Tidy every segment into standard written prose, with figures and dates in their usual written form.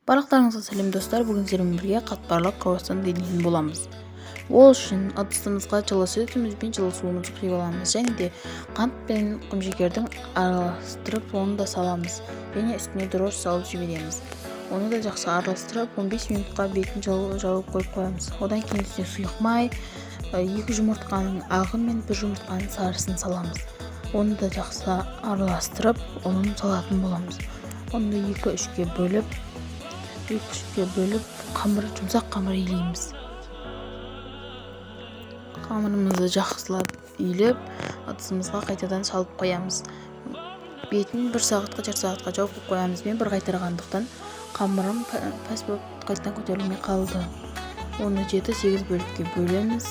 Барлықтарыңызға сәлем достар. Бүгін сіздермен бірге қатпарлы круассан дайындайтын боламыз. Ол үшін ыдысымызға жылы сүтіміз бен жылы суымызды құйып аламыз. Және де қант пен құмшекердің араластырып, оны да саламыз. Және үстіне дрожж салып жібереміз. Оны да жақсы араластырып, 15 минутқа бетін жауып қойып қоямыз. Одан кейін үстіне сұйық май, 2 жұмыртқаның ағы мен 1 жұмыртқаның сарысын саламыз. Оны да жақсы араластырып, оны салатын боламыз. Оны 2-3-ке бөліп, жұмсақ қамыр илейміз. Қамырымызды жақсылап үйлеп, ыдысымызға қайтадан салып қоямыз. Бетін 1 сағатқа, жарты сағатқа жауып қоямыз. Мен бір қайтарғандықтан қамырым пәс болып қайтадан көтерілмей қалды. Оны 7-8 бөлікке бөлеміз.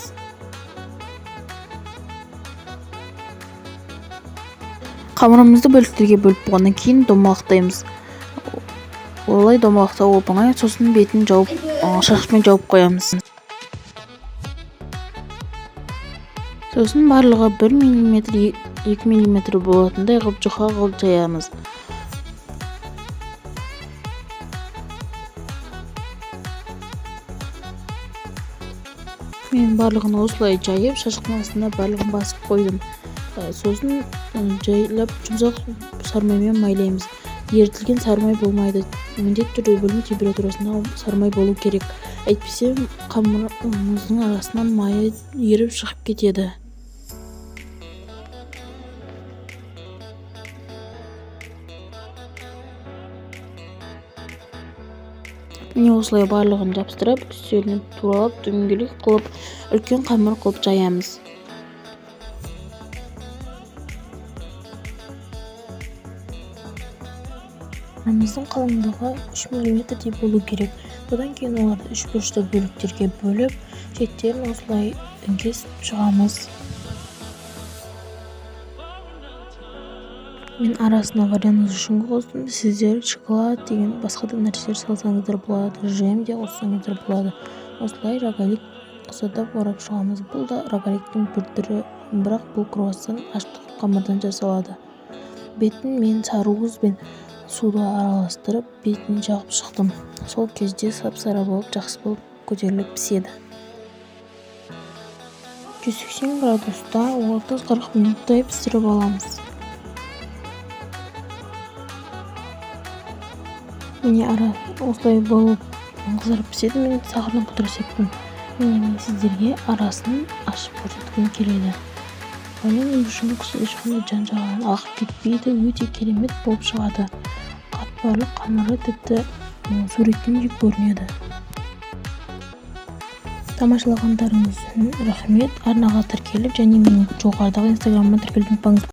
Қамырымызды бөліктерге бөліп болғаннан кейін домалақтаймыз. Олай домалақтау оп-оңай, сосын бетін жауып, шашпен жауып қоямыз. Сосын барлығы 1 мм, 2 мм болатындай ғып жұқа ғып жаямыз. Мен барлығын осылай жайып, шашықтың астына барлығын басып қойдым. Сосын жайлап жұмсақ сармаймен майлаймыз. Ерітілген сармай болмайды. Міндетті түрде бөлме температурасында сармай болу керек. Әйтпесе қамырымыздың арасынан майы еріп шығып кетеді. Міне осылай барлығын жапсырып, үстеліне туралап, дөңгелек қылып, үлкен қамыр қылып жаямыз. Қамырымыздың қалыңдығы 3 мм болу керек. Одан кейін оларды 3 бұрышты бөліктерге бөліп, шеттерін осылай кесіп шығамыз. Мен арасына вариант үшін қостым. Сіздер шоколад деген басқа да нәрселер салсаңыздар болады, жем де қоссаңыздар болады. Осылай рогалик ұсатып орап шығамыз. Бұл да рогаликтің бір түрі, бірақ бұл круассан аштық қамырдан жасалады. Бетін мен сарыуыз бен суды араластырып, бетін жағып шықтым. Сол кезде сап-сары болып, жақсы болып көтеріліп піседі. 180 градуста 30-40 минуттай пісіріп аламыз. Міне осылай болып қызарып піседі. Мен сахарны пудра септім. Мен сіздерге арасын ашып көрсеткім келеді. Ванилин жұмыс ешқандай жан-жағынан ағып кетпейді, өте керемет болып шығады. Қатпарлы қамыры тіпті суреттен көрінеді. Тамашалағандарыңыз үшін рахмет. Арнаға тіркеліп және менің жоғарыдағы инстаграмыма тіркеліп